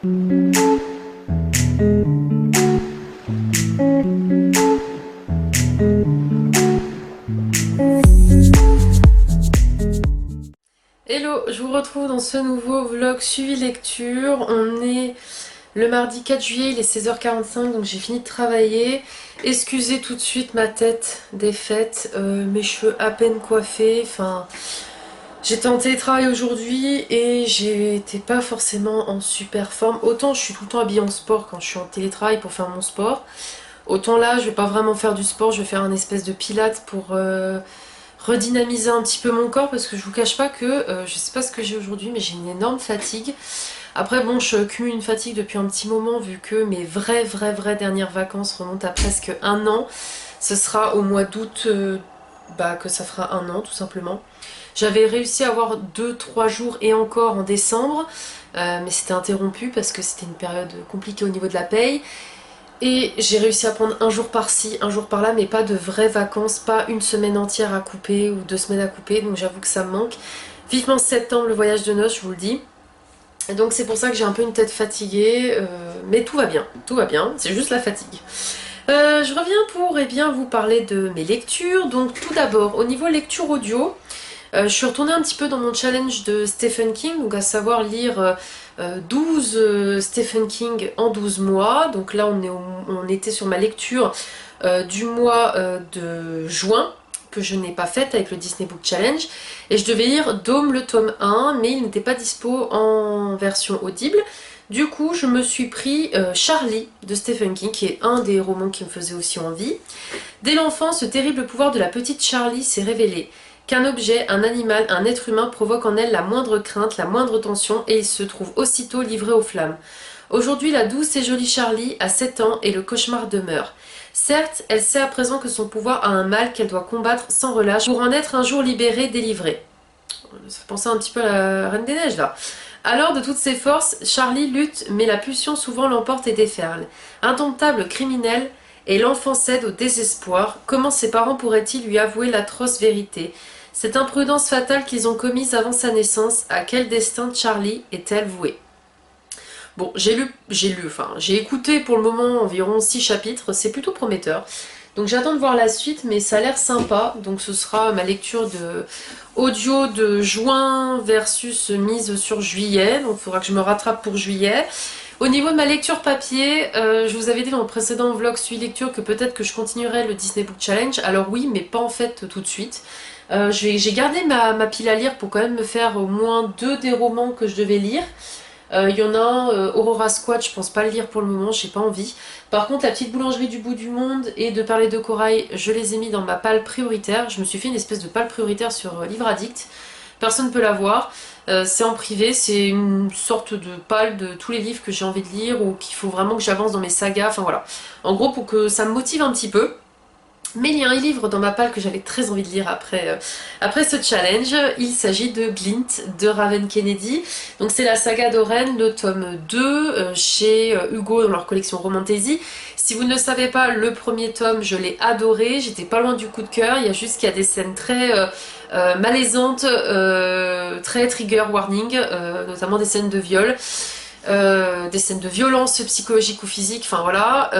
Hello, je vous retrouve dans ce nouveau vlog suivi lecture. On est le mardi 4 juillet, il est 16h45, donc j'ai fini de travailler. Excusez tout de suite ma tête défaite, mes cheveux à peine coiffés, enfin... J'étais en télétravail aujourd'hui et j'étais pas forcément en super forme. Autant je suis tout le temps habillée en sport quand je suis en télétravail pour faire mon sport. Autant là, je vais pas vraiment faire du sport, je vais faire un espèce de pilates pour redynamiser un petit peu mon corps parce que je vous cache pas que je sais pas ce que j'ai aujourd'hui mais j'ai une énorme fatigue. Après bon, je cumule une fatigue depuis un petit moment vu que mes vraies dernières vacances remontent à presque un an. Ce sera au mois d'août que ça fera un an tout simplement. J'avais réussi à avoir 2-3 jours et encore en décembre, mais c'était interrompu parce que c'était une période compliquée au niveau de la paye. Et j'ai réussi à prendre un jour par-ci, un jour par-là, mais pas de vraies vacances, pas une semaine entière à couper ou 2 semaines à couper, donc j'avoue que ça me manque. Vivement septembre, le voyage de noces, je vous le dis. Et donc c'est pour ça que j'ai un peu une tête fatiguée, mais tout va bien, c'est juste la fatigue. Je reviens pour vous parler de mes lectures. Donc tout d'abord, au niveau lecture audio, je suis retournée un petit peu dans mon challenge de Stephen King, donc à savoir lire 12 Stephen King en 12 mois. Donc là on était sur ma lecture du mois de juin, que je n'ai pas faite avec le Disney Book Challenge. Et je devais lire Dôme le tome 1, mais il n'était pas dispo en version audible. Du coup, je me suis pris Charlie de Stephen King, qui est un des romans qui me faisait aussi envie. Dès l'enfance, ce terrible pouvoir de la petite Charlie s'est révélé. Qu'un objet, un animal, un être humain provoque en elle la moindre crainte, la moindre tension, et il se trouve aussitôt livré aux flammes. Aujourd'hui, la douce et jolie Charlie a 7 ans et le cauchemar demeure. Certes, elle sait à présent que son pouvoir a un mal qu'elle doit combattre sans relâche pour en être un jour libérée, délivrée. Ça fait penser un petit peu à la Reine des Neiges là. Alors, de toutes ses forces, Charlie lutte, mais la pulsion souvent l'emporte et déferle. Indomptable criminel, et l'enfant cède au désespoir. Comment ses parents pourraient-ils lui avouer l'atroce vérité? Cette imprudence fatale qu'ils ont commise avant sa naissance, à quel destin Charlie est-elle vouée? Bon, j'ai écouté pour le moment environ 6 chapitres, c'est plutôt prometteur. Donc j'attends de voir la suite, mais ça a l'air sympa. Donc ce sera ma lecture de audio de juin versus mise sur juillet. Donc il faudra que je me rattrape pour juillet. Au niveau de ma lecture papier, je vous avais dit dans le précédent vlog suivi lecture que peut-être que je continuerai le Disney Book Challenge. Alors oui, mais pas en fait tout de suite. J'ai gardé ma pile à lire pour quand même me faire au moins 2 des romans que je devais lire. Il y en a un, Aurora Squad, je pense pas le lire pour le moment, j'ai pas envie. Par contre, la petite boulangerie du bout du monde et de parler de corail, je les ai mis dans ma palle prioritaire. Je me suis fait une espèce de palle prioritaire sur Livre Addict. Personne ne peut la voir. C'est en privé, c'est une sorte de palle de tous les livres que j'ai envie de lire ou qu'il faut vraiment que j'avance dans mes sagas, enfin voilà. En gros, pour que ça me motive un petit peu. Mais il y a un livre dans ma palle que j'avais très envie de lire après ce challenge. Il s'agit de Glint de Raven Kennedy. Donc c'est la saga d'Oren, le tome 2 chez Hugo dans leur collection Romantaisie. Si vous ne le savez pas, le premier tome, je l'ai adoré. J'étais pas loin du coup de cœur. Il y a juste qu'il y a des scènes très malaisantes, très trigger warning, notamment des scènes de viol. Des scènes de violence psychologique ou physique, enfin voilà,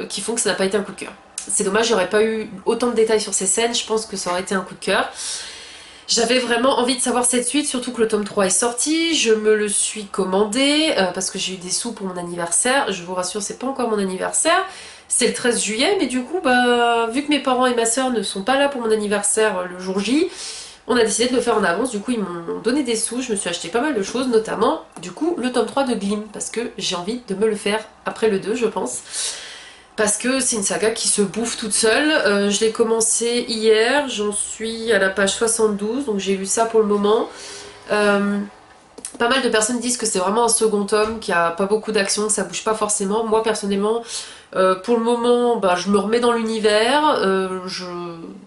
qui font que ça n'a pas été un coup de cœur. C'est dommage, j'aurais pas eu autant de détails sur ces scènes, je pense que ça aurait été un coup de cœur. J'avais vraiment envie de savoir cette suite, surtout que le tome 3 est sorti, je me le suis commandé parce que j'ai eu des sous pour mon anniversaire. Je vous rassure, c'est pas encore mon anniversaire, c'est le 13 juillet, mais du coup, vu que mes parents et ma soeur ne sont pas là pour mon anniversaire le jour J, on a décidé de le faire en avance. Du coup ils m'ont donné des sous, je me suis acheté pas mal de choses, notamment du coup le tome 3 de Glim, parce que j'ai envie de me le faire après le 2 je pense. Parce que c'est une saga qui se bouffe toute seule. Je l'ai commencé hier, j'en suis à la page 72, donc j'ai lu ça pour le moment. Pas mal de personnes disent que c'est vraiment un second tome, qu'il n'y a pas beaucoup d'action, que ça bouge pas forcément. Moi personnellement, pour le moment, je me remets dans l'univers, je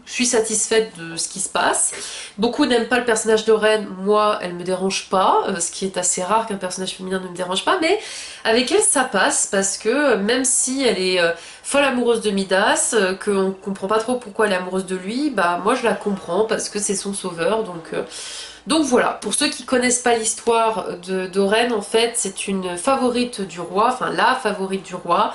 suis satisfaite de ce qui se passe. Beaucoup n'aiment pas le personnage de Ren, moi elle me dérange pas, ce qui est assez rare qu'un personnage féminin ne me dérange pas, mais avec elle ça passe parce que même si elle est folle amoureuse de Midas, qu'on comprend pas trop pourquoi elle est amoureuse de lui, moi je la comprends parce que c'est son sauveur, donc Donc voilà, pour ceux qui connaissent pas l'histoire d'Oren, en fait, c'est une favorite du roi, enfin la favorite du roi.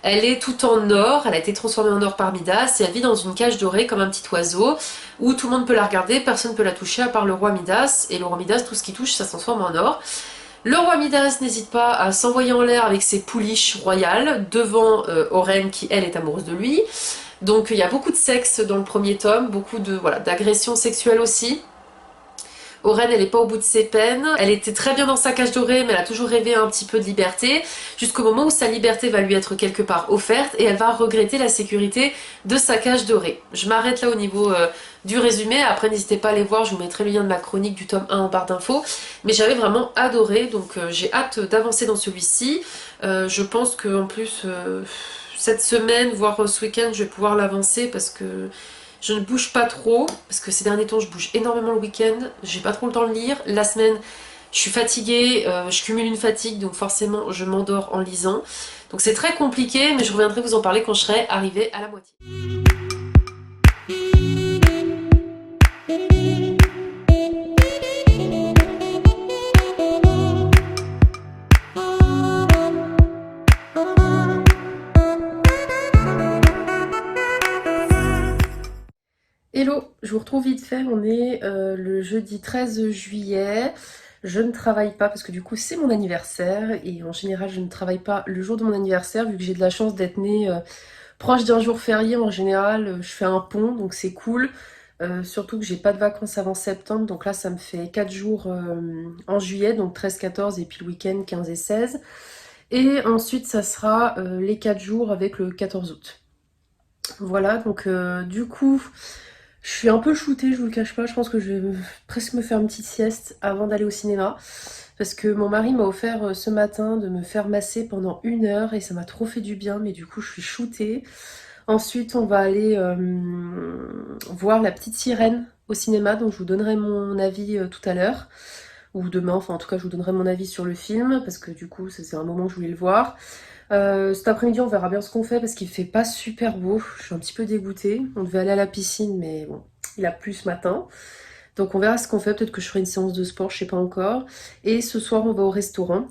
Elle est toute en or, elle a été transformée en or par Midas et elle vit dans une cage dorée comme un petit oiseau où tout le monde peut la regarder, personne ne peut la toucher à part le roi Midas. Et le roi Midas, tout ce qui touche, ça se transforme en or. Le roi Midas n'hésite pas à s'envoyer en l'air avec ses pouliches royales devant Oren qui, elle, est amoureuse de lui. Donc il y a beaucoup de sexe dans le premier tome, beaucoup de voilà, d'agressions sexuelles aussi. Oren, elle n'est pas au bout de ses peines. Elle était très bien dans sa cage dorée, mais elle a toujours rêvé un petit peu de liberté, jusqu'au moment où sa liberté va lui être quelque part offerte et elle va regretter la sécurité de sa cage dorée. Je m'arrête là au niveau du résumé. Après, n'hésitez pas à aller voir, je vous mettrai le lien de ma chronique du tome 1 en barre d'infos. Mais j'avais vraiment adoré, donc j'ai hâte d'avancer dans celui-ci. Je pense qu'en plus, cette semaine, voire ce week-end, je vais pouvoir l'avancer parce que je ne bouge pas trop, parce que ces derniers temps je bouge énormément le week-end, j'ai pas trop le temps de lire. La semaine, je suis fatiguée, je cumule une fatigue, donc forcément je m'endors en lisant. Donc c'est très compliqué, mais je reviendrai vous en parler quand je serai arrivée à la moitié. Hello, je vous retrouve vite fait, on est le jeudi 13 juillet. Je ne travaille pas parce que du coup c'est mon anniversaire et en général je ne travaille pas le jour de mon anniversaire vu que j'ai de la chance d'être née proche d'un jour férié. En général je fais un pont donc c'est cool. Surtout que j'ai pas de vacances avant septembre, donc là ça me fait 4 jours en juillet, donc 13-14 et puis le week-end 15 et 16. Et ensuite ça sera les 4 jours avec le 14 août. Voilà, donc du coup... Je suis un peu shootée, je vous le cache pas, je pense que je vais presque me faire une petite sieste avant d'aller au cinéma. Parce que mon mari m'a offert ce matin de me faire masser pendant 1 heure et ça m'a trop fait du bien, mais du coup je suis shootée. Ensuite on va aller voir La Petite Sirène au cinéma, donc je vous donnerai mon avis tout à l'heure. Ou demain, enfin en tout cas je vous donnerai mon avis sur le film, parce que du coup c'est un moment que je voulais le voir. Cet après-midi on verra bien ce qu'on fait parce qu'il fait pas super beau, je suis un petit peu dégoûtée. On devait aller à la piscine mais bon, il a plu ce matin. Donc on verra ce qu'on fait, peut-être que je ferai une séance de sport, je sais pas encore. Et ce soir on va au restaurant.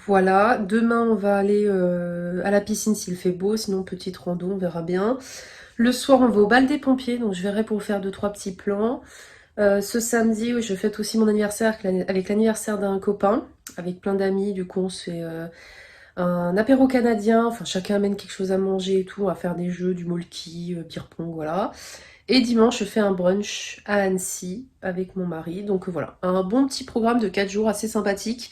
Voilà, demain on va aller à la piscine s'il fait beau, sinon petite rando, on verra bien. Le soir on va au bal des pompiers, donc je verrai pour faire 2-3 petits plans. Ce samedi, oui, je fête aussi mon anniversaire avec l'anniversaire d'un copain, avec plein d'amis, du coup on se fait... un apéro canadien, enfin chacun amène quelque chose à manger et tout, on va faire des jeux, du molki, beer pong, voilà. Et dimanche, je fais un brunch à Annecy avec mon mari, donc voilà, un bon petit programme de 4 jours assez sympathique,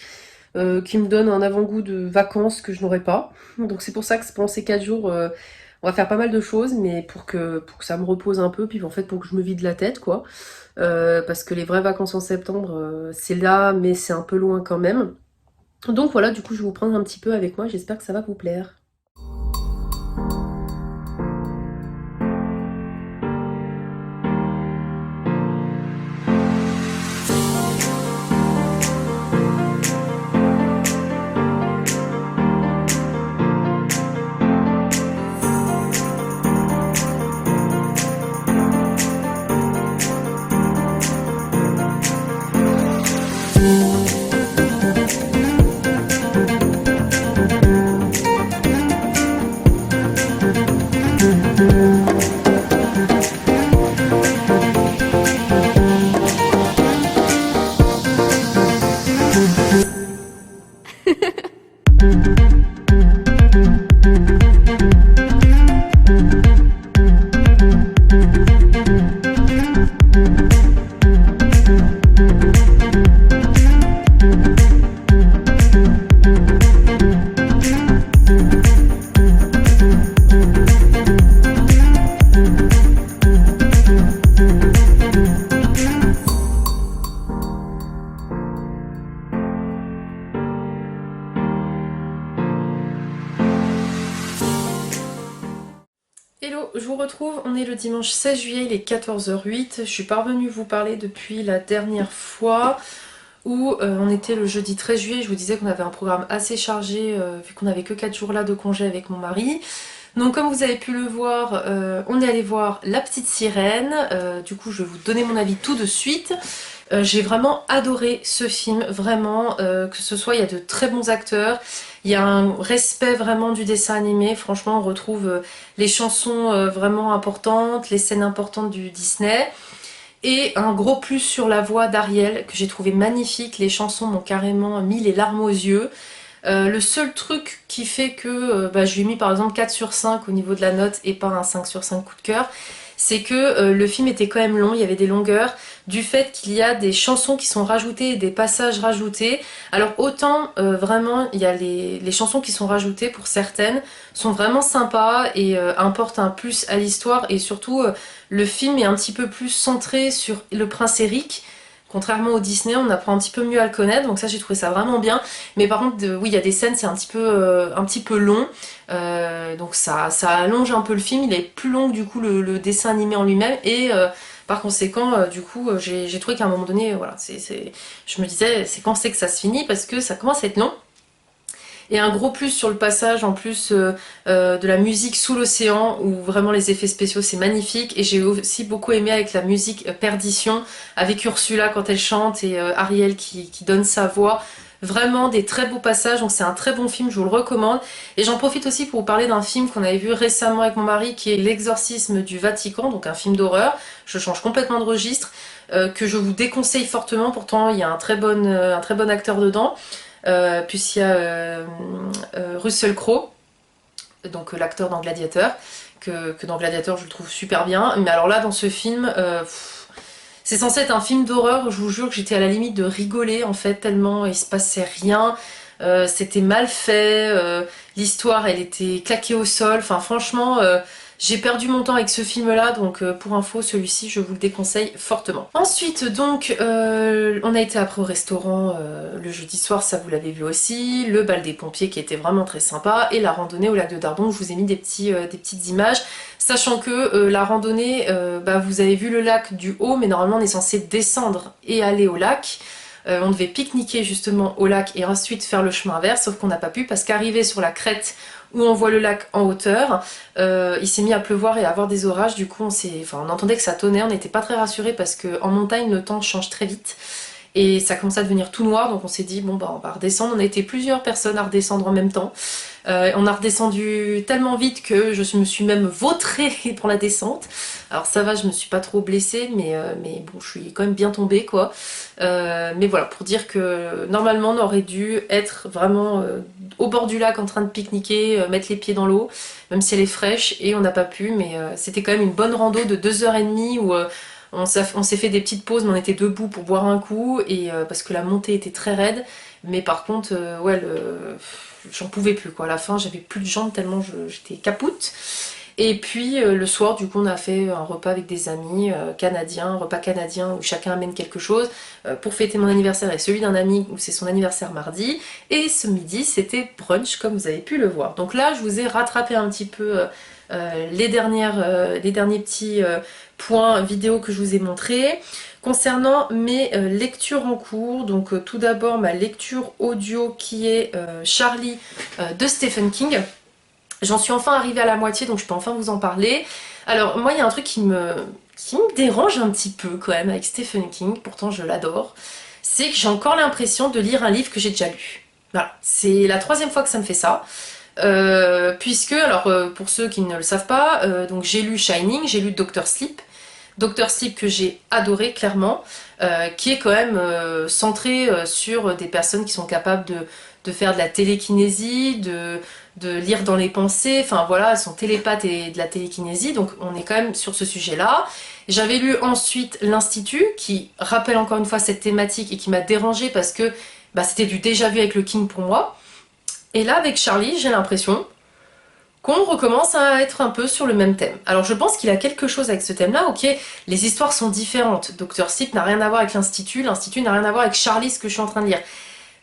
qui me donne un avant-goût de vacances que je n'aurais pas. Donc c'est pour ça que pendant ces 4 jours, on va faire pas mal de choses, mais pour que ça me repose un peu, puis en fait pour que je me vide la tête, quoi. Parce que les vraies vacances en septembre, c'est là, mais c'est un peu loin quand même. Donc voilà, du coup je vais vous prendre un petit peu avec moi, j'espère que ça va vous plaire. Hello, je vous retrouve, on est le dimanche 16 juillet, il est 14h08. Je suis parvenue vous parler depuis la dernière fois où on était le jeudi 13 juillet. Je vous disais qu'on avait un programme assez chargé vu qu'on avait que 4 jours là de congé avec mon mari. Donc comme vous avez pu le voir, on est allé voir La Petite Sirène. Du coup je vais vous donner mon avis tout de suite. J'ai vraiment adoré ce film, vraiment, que ce soit, il y a de très bons acteurs, il y a un respect vraiment du dessin animé, franchement on retrouve les chansons vraiment importantes, les scènes importantes du Disney, et un gros plus sur la voix d'Ariel, que j'ai trouvé magnifique, les chansons m'ont carrément mis les larmes aux yeux. Le seul truc qui fait que je lui ai mis par exemple 4 sur 5 au niveau de la note et pas un 5 sur 5 coup de cœur, c'est que le film était quand même long, il y avait des longueurs, du fait qu'il y a des chansons qui sont rajoutées et des passages rajoutés. Alors autant vraiment il y a les chansons qui sont rajoutées pour certaines, sont vraiment sympas et apportent un plus à l'histoire, et surtout le film est un petit peu plus centré sur le prince Eric. Contrairement au Disney, on apprend un petit peu mieux à le connaître, donc ça j'ai trouvé ça vraiment bien. Mais par contre, oui, il y a des scènes, c'est un petit peu long, donc ça allonge un peu le film. Il est plus long que du coup le dessin animé en lui-même, et par conséquent, du coup, j'ai trouvé qu'à un moment donné, voilà, je me disais, c'est quand c'est que ça se finit, parce que ça commence à être long. Et un gros plus sur le passage en plus de la musique sous l'océan, où vraiment les effets spéciaux c'est magnifique. Et j'ai aussi beaucoup aimé avec la musique Perdition, avec Ursula quand elle chante et Ariel qui donne sa voix. Vraiment des très beaux passages, donc c'est un très bon film, je vous le recommande. Et j'en profite aussi pour vous parler d'un film qu'on avait vu récemment avec mon mari, qui est L'Exorcisme du Vatican, donc un film d'horreur. Je change complètement de registre, que je vous déconseille fortement, pourtant il y a un très bon acteur dedans. Puisqu'il y a Russell Crowe, donc l'acteur dans Gladiator, que dans Gladiator je le trouve super bien. Mais alors là, dans ce film, c'est censé être un film d'horreur, je vous jure que j'étais à la limite de rigoler en fait, tellement il se passait rien. C'était mal fait, l'histoire elle était claquée au sol, enfin franchement j'ai perdu mon temps avec ce film là, donc pour info celui-ci je vous le déconseille fortement. Ensuite donc on a été après au restaurant le jeudi soir, ça vous l'avez vu aussi, le bal des pompiers qui était vraiment très sympa, et la randonnée au lac de Dardon. Je vous ai mis des petites images, sachant que la randonnée, vous avez vu le lac du haut, mais normalement on est censé descendre et aller au lac. On devait pique-niquer justement au lac et ensuite faire le chemin inverse, sauf qu'on n'a pas pu parce qu'arrivé sur la crête où on voit le lac en hauteur, il s'est mis à pleuvoir et à avoir des orages. Du coup on entendait que ça tonnait, on n'était pas très rassurés parce qu'en montagne le temps change très vite et ça commençait à devenir tout noir, donc on s'est dit bon on va redescendre. On a été plusieurs personnes à redescendre en même temps. On a redescendu tellement vite que je me suis même vautrée pour la descente. Alors ça va, je me suis pas trop blessée, mais bon, je suis quand même bien tombée quoi. Mais voilà, pour dire que normalement on aurait dû être vraiment au bord du lac en train de pique-niquer, mettre les pieds dans l'eau, même si elle est fraîche, et on n'a pas pu, mais c'était quand même une bonne rando de 2h30 où on s'est fait des petites pauses, mais on était debout pour boire un coup, et parce que la montée était très raide. Mais par contre, ouais, j'en pouvais plus quoi. À la fin, j'avais plus de jambes tellement j'étais capoute. Et puis le soir, du coup, on a fait un repas avec des amis canadiens, un repas canadien où chacun amène quelque chose pour fêter mon anniversaire et celui d'un ami où c'est son anniversaire mardi. Et ce midi, c'était brunch comme vous avez pu le voir. Donc là, je vous ai rattrapé un petit peu les derniers petits points vidéo que je vous ai montrés. Concernant mes lectures en cours, donc tout d'abord ma lecture audio qui est Charlie de Stephen King. J'en suis enfin arrivée à la moitié, donc je peux enfin vous en parler. Alors moi il y a un truc qui me dérange un petit peu quand même avec Stephen King, pourtant je l'adore, c'est que j'ai encore l'impression de lire un livre que j'ai déjà lu. Voilà, c'est la 3e fois que ça me fait ça. Puisque, alors pour ceux qui ne le savent pas, donc j'ai lu Shining, j'ai lu Doctor Sleep. Doctor Sleep que j'ai adoré clairement, qui est quand même centré sur des personnes qui sont capables de faire de la télékinésie, de lire dans les pensées, enfin voilà, elles sont télépathes et de la télékinésie, donc on est quand même sur ce sujet-là. J'avais lu ensuite L'Institut, qui rappelle encore une fois cette thématique et qui m'a dérangée parce que c'était du déjà vu avec le King pour moi. Et là avec Charlie, j'ai l'impression qu'on recommence à être un peu sur le même thème. Alors je pense qu'il a quelque chose avec ce thème-là, ok, les histoires sont différentes. Dr. Sleep n'a rien à voir avec l'Institut n'a rien à voir avec Charlie, ce que je suis en train de lire.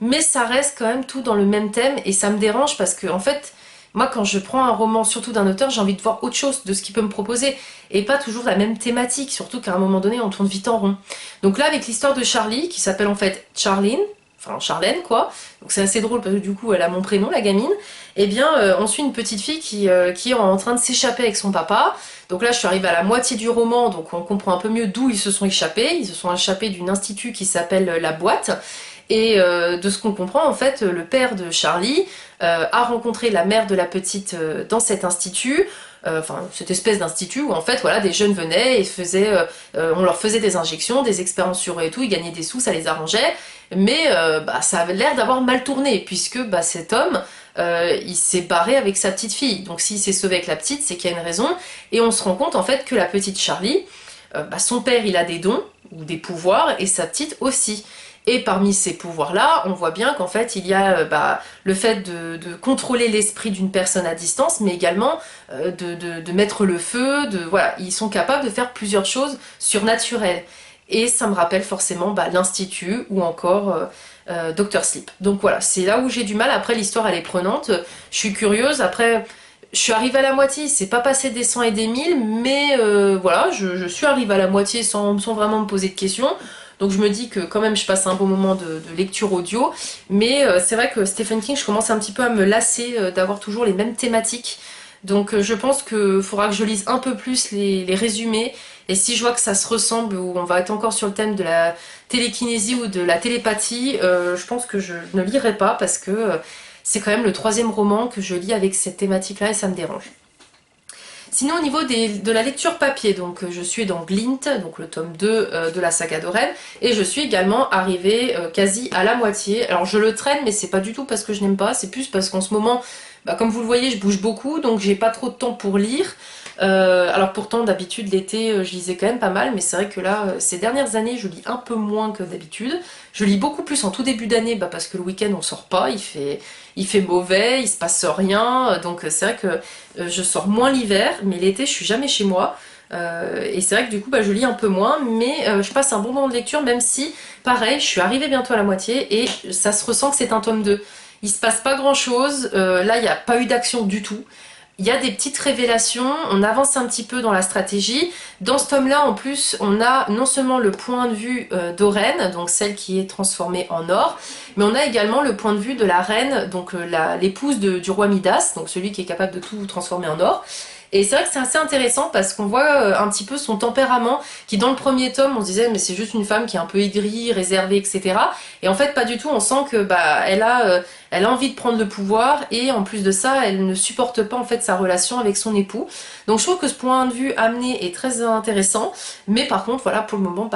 Mais ça reste quand même tout dans le même thème, et ça me dérange parce que, en fait, moi quand je prends un roman, surtout d'un auteur, j'ai envie de voir autre chose de ce qu'il peut me proposer, et pas toujours la même thématique, surtout qu'à un moment donné on tourne vite en rond. Donc là avec l'histoire de Charlie, qui s'appelle en fait Charlene, enfin Charlène quoi, donc c'est assez drôle parce que du coup elle a mon prénom, la gamine, et bien on suit une petite fille qui est en train de s'échapper avec son papa. Donc là je suis arrivée à la moitié du roman, donc on comprend un peu mieux d'où ils se sont échappés. Ils se sont échappés d'une institut qui s'appelle La Boîte, et de ce qu'on comprend en fait, le père de Charlie a rencontré la mère de la petite dans cet institut, enfin cette espèce d'institut où en fait voilà des jeunes venaient et on leur faisait des injections, des expériences sur eux et tout, ils gagnaient des sous, ça les arrangeait, mais ça avait l'air d'avoir mal tourné puisque cet homme il s'est barré avec sa petite fille, donc s'il s'est sauvé avec la petite c'est qu'il y a une raison, et on se rend compte en fait que la petite Charlie, son père il a des dons ou des pouvoirs et sa petite aussi. Et parmi ces pouvoirs-là, on voit bien qu'en fait, il y a le fait de contrôler l'esprit d'une personne à distance, mais également de mettre le feu, voilà, ils sont capables de faire plusieurs choses surnaturelles. Et ça me rappelle forcément l'Institut ou encore Dr. Sleep. Donc voilà, c'est là où j'ai du mal. Après, l'histoire, elle est prenante. Je suis curieuse. Après, je suis arrivée à la moitié. C'est pas passé des 100 et des 1000, mais voilà, je suis arrivée à la moitié sans vraiment me poser de questions. Donc je me dis que quand même je passe un bon moment de lecture audio, mais c'est vrai que Stephen King, je commence un petit peu à me lasser d'avoir toujours les mêmes thématiques. Donc je pense qu'il faudra que je lise un peu plus les résumés, et si je vois que ça se ressemble, ou on va être encore sur le thème de la télékinésie ou de la télépathie, je pense que je ne lirai pas parce que c'est quand même le 3e roman que je lis avec cette thématique-là et ça me dérange. Sinon au niveau de la lecture papier, donc je suis dans Glint, donc le tome 2 de la saga d'Oren, et je suis également arrivée quasi à la moitié. Alors je le traîne, mais c'est pas du tout parce que je n'aime pas, c'est plus parce qu'en ce moment, comme vous le voyez, je bouge beaucoup, donc j'ai pas trop de temps pour lire. Alors pourtant d'habitude l'été je lisais quand même pas mal, mais c'est vrai que là ces dernières années je lis un peu moins que d'habitude. Je lis beaucoup plus en tout début d'année parce que le week-end on sort pas, il fait mauvais, il se passe rien, donc c'est vrai que je sors moins l'hiver, mais l'été je suis jamais chez moi. Et c'est vrai que du coup je lis un peu moins, mais je passe un bon moment de lecture, même si pareil je suis arrivée bientôt à la moitié et ça se ressent que c'est un tome 2. Il se passe pas grand chose, là il n'y a pas eu d'action du tout. Il y a des petites révélations, on avance un petit peu dans la stratégie. Dans ce tome-là, en plus, on a non seulement le point de vue d'Oren, donc celle qui est transformée en or, mais on a également le point de vue de la reine, donc l'épouse du roi Midas, donc celui qui est capable de tout transformer en or. Et c'est vrai que c'est assez intéressant parce qu'on voit un petit peu son tempérament, qui dans le premier tome on se disait mais c'est juste une femme qui est un peu aigrie, réservée, etc. Et en fait pas du tout, on sent que elle a envie de prendre le pouvoir, et en plus de ça elle ne supporte pas en fait sa relation avec son époux. Donc je trouve que ce point de vue amené est très intéressant, mais par contre voilà, pour le moment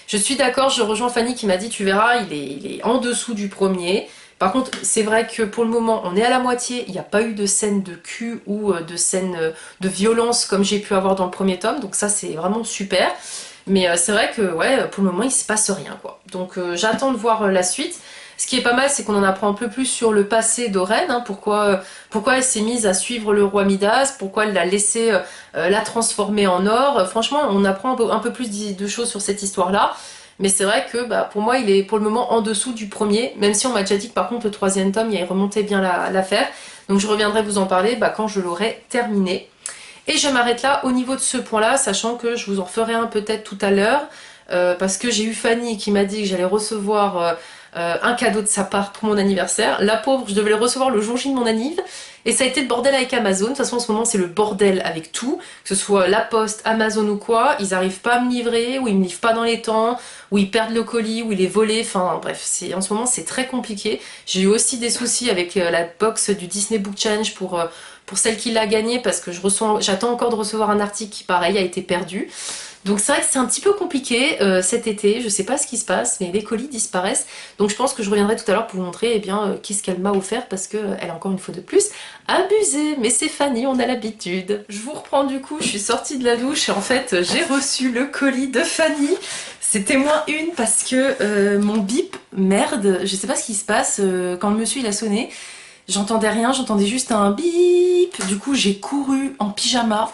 je suis d'accord, je rejoins Fanny qui m'a dit tu verras il est en dessous du premier. Par contre, c'est vrai que pour le moment, on est à la moitié, il n'y a pas eu de scène de cul ou de scène de violence comme j'ai pu avoir dans le premier tome, donc ça c'est vraiment super. Mais c'est vrai que ouais, pour le moment, il se passe rien quoi. Donc j'attends de voir la suite. Ce qui est pas mal, c'est qu'on en apprend un peu plus sur le passé d'Oren, hein, pourquoi elle s'est mise à suivre le roi Midas, pourquoi elle l'a laissé la transformer en or. Franchement, on apprend un peu plus de choses sur cette histoire-là. Mais c'est vrai que pour moi il est pour le moment en dessous du premier, même si on m'a déjà dit que par contre le 3e tome il remontait bien l'affaire. Donc je reviendrai vous en parler quand je l'aurai terminé. Et je m'arrête là au niveau de ce point là, sachant que je vous en referai un peut-être tout à l'heure, parce que j'ai eu Fanny qui m'a dit que j'allais recevoir un cadeau de sa part pour mon anniversaire. La pauvre, je devais le recevoir le jour J de mon anniv, et ça a été le bordel avec Amazon. De toute façon en ce moment c'est le bordel avec tout, que ce soit la poste, Amazon ou quoi, ils arrivent pas à me livrer, ou ils me livrent pas dans les temps, ou ils perdent le colis, ou il est volé, enfin bref, en ce moment c'est très compliqué. J'ai eu aussi des soucis avec la box du Disney Book Challenge pour celle qui l'a gagné, parce que j'attends encore de recevoir un article qui pareil a été perdu. Donc c'est vrai que c'est un petit peu compliqué cet été, je sais pas ce qui se passe, mais les colis disparaissent. Donc je pense que je reviendrai tout à l'heure pour vous montrer qu'est-ce qu'elle m'a offert, parce qu'elle a encore une fois de plus abusé. Mais c'est Fanny, on a l'habitude. Je vous reprends du coup, je suis sortie de la douche et en fait j'ai reçu le colis de Fanny. C'était -1 parce que mon bip, merde, je sais pas ce qui se passe, quand le monsieur il a sonné, j'entendais rien, j'entendais juste un bip. Du coup j'ai couru en pyjama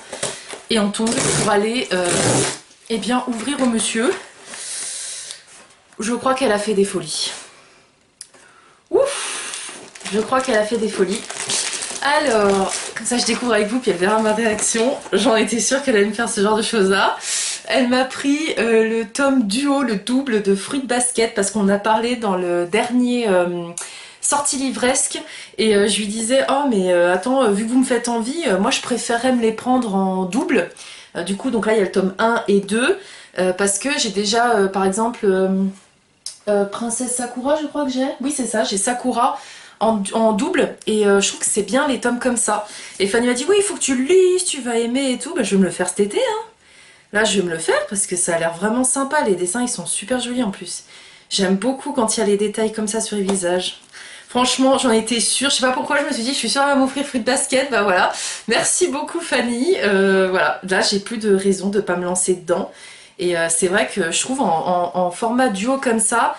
et en tongs pour aller ouvrir au monsieur. Je crois qu'elle a fait des folies. Ouf, je crois qu'elle a fait des folies. Alors, comme ça je découvre avec vous, puis elle verra ma réaction. J'en étais sûre qu'elle allait me faire ce genre de choses là. Elle m'a pris le tome duo, le double de Fruit Basket, parce qu'on a parlé dans le dernier sortie livresque, et je lui disais oh mais attends, vu que vous me faites envie, moi je préférerais me les prendre en double. Du coup donc là il y a le tome 1 et 2, parce que j'ai déjà par exemple Princesse Sakura, je crois que j'ai. Oui c'est ça, j'ai Sakura en double, et je trouve que c'est bien les tomes comme ça. Et Fanny m'a dit oui il faut que tu le lises, tu vas aimer et tout. Bah, je vais me le faire cet été hein. Là je vais me le faire parce que ça a l'air vraiment sympa, les dessins ils sont super jolis en plus. J'aime beaucoup quand il y a les détails comme ça sur les visages. Franchement j'en étais sûre, je sais pas pourquoi je me suis dit je suis sûre elle va m'offrir Fruit Basket, bah voilà. Merci beaucoup Fanny, voilà, là j'ai plus de raison de pas me lancer dedans. Et c'est vrai que je trouve en format duo comme ça,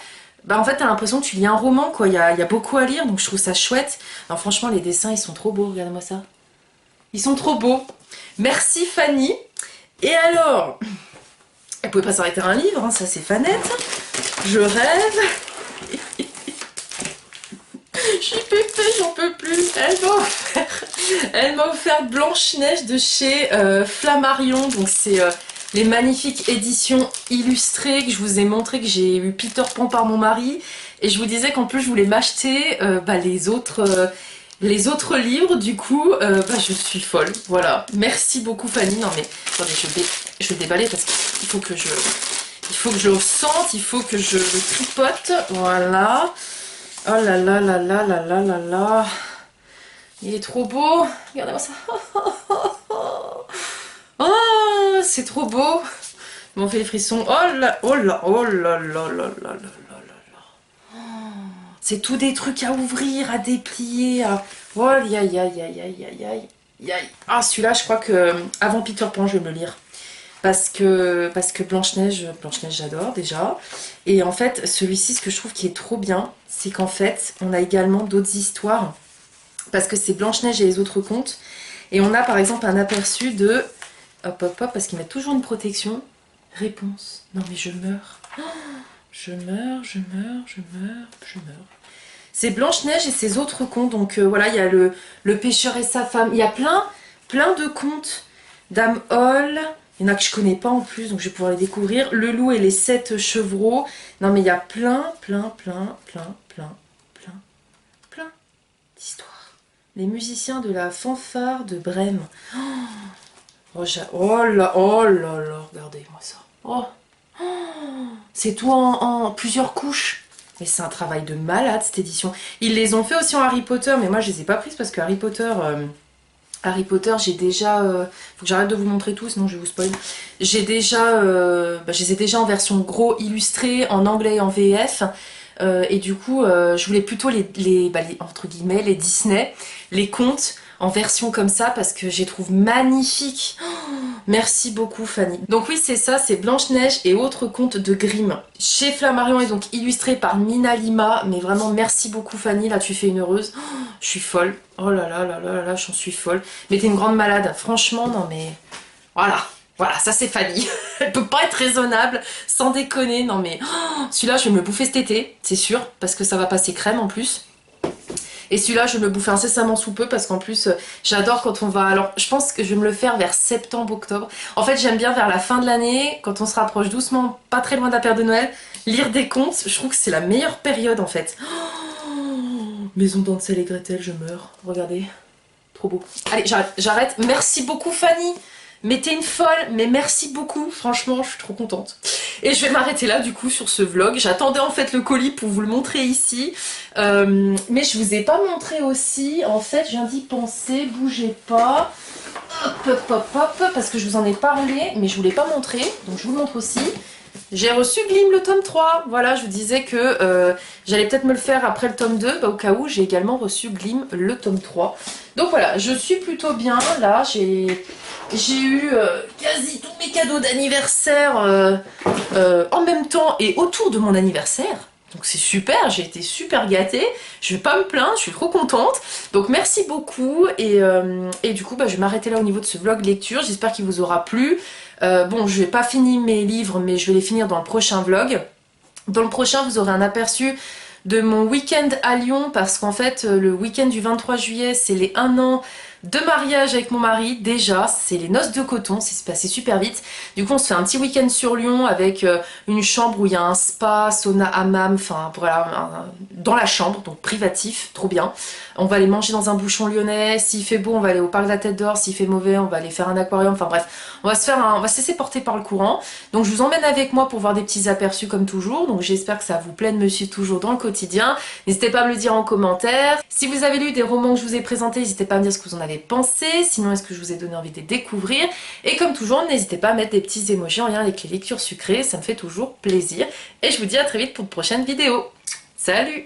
bah en fait t'as l'impression que tu lis un roman quoi, il y a beaucoup à lire donc je trouve ça chouette. Alors franchement les dessins ils sont trop beaux, regardez-moi ça. Ils sont trop beaux. Merci Fanny. Et alors, elle pouvait pas s'arrêter à un livre, hein, ça c'est Fanette. Je rêve. Je suis pépée, j'en peux plus. Elle m'a offert Blanche-Neige de chez Flammarion. Donc c'est les magnifiques éditions illustrées que je vous ai montré, que j'ai eu Peter Pan par mon mari. Et je vous disais qu'en plus je voulais m'acheter les autres livres. Du coup, je suis folle. Voilà. Merci beaucoup Fanny. Non mais attendez, je vais déballer parce qu'il faut que je le sente, il faut que je le tripote. Voilà. Oh là là là là là là là là. Il est trop beau. Regardez-moi ça. Oh, c'est trop beau. Il m'en fait les frissons. Oh là, oh là, oh là là là là là là là. C'est tout des trucs à ouvrir, à déplier, à... Oh, aïe aïe aïe aïe aïe aïe aïe. Ah, celui-là, je crois que avant Peter Pan, je vais me le lire. Parce que Blanche-Neige, j'adore déjà. Et en fait, celui-ci, ce que je trouve qui est trop bien, c'est qu'en fait, on a également d'autres histoires. Parce que c'est Blanche-Neige et les autres contes. Et on a par exemple un aperçu de... Hop, hop, hop, parce qu'ils mettent toujours une protection. Réponse. Non mais je meurs. Oh, je meurs, je meurs, je meurs, je meurs. C'est Blanche-Neige et ses autres contes. Donc voilà, il y a le pêcheur et sa femme. Il y a plein de contes. Dame Hall. Il y en a que je connais pas en plus, donc je vais pouvoir les découvrir. Le loup et les 7 chevreaux. Non mais il y a plein d'histoires. Les musiciens de la fanfare de Brême. Oh là, regardez-moi ça. Oh, c'est tout en plusieurs couches. Mais c'est un travail de malade cette édition. Ils les ont fait aussi en Harry Potter, mais moi je les ai pas prises parce que Harry Potter, j'ai déjà... faut que j'arrête de vous montrer tout, sinon je vais vous spoil. J'ai déjà... je les ai déjà en version gros illustrée, en anglais et en VF. Et du coup, je voulais plutôt entre guillemets, les Disney, les contes en version comme ça, parce que je les trouve magnifiques. Oh, merci beaucoup Fanny. Donc oui, c'est ça, c'est Blanche-Neige et autres contes de Grimm. Chez Flammarion et donc illustré par Nina Lima. Mais vraiment, merci beaucoup Fanny, là tu fais une heureuse. Oh, je suis folle. Oh là là là là là, j'en suis folle. Mais t'es une grande malade, franchement, non mais... Voilà. Voilà, ça c'est Fanny. Elle peut pas être raisonnable, sans déconner. Non mais oh, celui-là, je vais me le bouffer cet été, c'est sûr, parce que ça va passer crème en plus. Et celui-là, je vais me le bouffer incessamment sous peu, parce qu'en plus, j'adore quand on va... Alors, je pense que je vais me le faire vers septembre, octobre. En fait, j'aime bien vers la fin de l'année, quand on se rapproche doucement, pas très loin de la période de Noël, lire des contes. Je trouve que c'est la meilleure période en fait. Oh, Maison d'Hansel et Gretel, je meurs. Regardez, trop beau. Allez, j'arrête. Merci beaucoup Fanny. Mais t'es une folle, mais merci beaucoup, franchement je suis trop contente. Et je vais m'arrêter là du coup sur ce vlog. J'attendais en fait le colis pour vous le montrer ici. Mais je vous ai pas montré aussi, en fait je viens d'y penser, bougez pas. Hop, hop, hop, hop, parce que je vous en ai parlé, mais je vous l'ai pas montré, donc je vous le montre aussi. J'ai reçu Glim le tome 3, voilà, je vous disais que j'allais peut-être me le faire après le tome 2, au cas où j'ai également reçu Glim le tome 3. Donc voilà, je suis plutôt bien, là, j'ai eu quasi tous mes cadeaux d'anniversaire en même temps et autour de mon anniversaire. Donc c'est super, j'ai été super gâtée, je vais pas me plaindre, je suis trop contente. Donc merci beaucoup et du coup je vais m'arrêter là au niveau de ce vlog lecture, j'espère qu'il vous aura plu. Bon, je vais pas finir mes livres, mais je vais les finir dans le prochain vlog. Dans le prochain, vous aurez un aperçu de mon week-end à Lyon, parce qu'en fait, le week-end du 23 juillet, c'est les 1 an de mariage avec mon mari. Déjà, c'est les noces de coton, c'est passé super vite. Du coup, on se fait un petit week-end sur Lyon avec une chambre où il y a un spa, sauna, hammam, enfin voilà, dans la chambre, donc privatif, trop bien. On va aller manger dans un bouchon lyonnais. S'il fait beau, on va aller au parc de la Tête d'Or. S'il fait mauvais, on va aller faire un aquarium. Enfin bref, on va se laisser porter par le courant. Donc je vous emmène avec moi pour voir des petits aperçus comme toujours. Donc j'espère que ça vous plaît de me suivre toujours dans le quotidien. N'hésitez pas à me le dire en commentaire. Si vous avez lu des romans que je vous ai présentés, n'hésitez pas à me dire ce que vous en avez pensé. Sinon, est-ce que je vous ai donné envie de les découvrir? Et comme toujours, n'hésitez pas à mettre des petits émojis en lien avec les lectures sucrées. Ça me fait toujours plaisir. Et je vous dis à très vite pour de prochaines vidéos. Salut!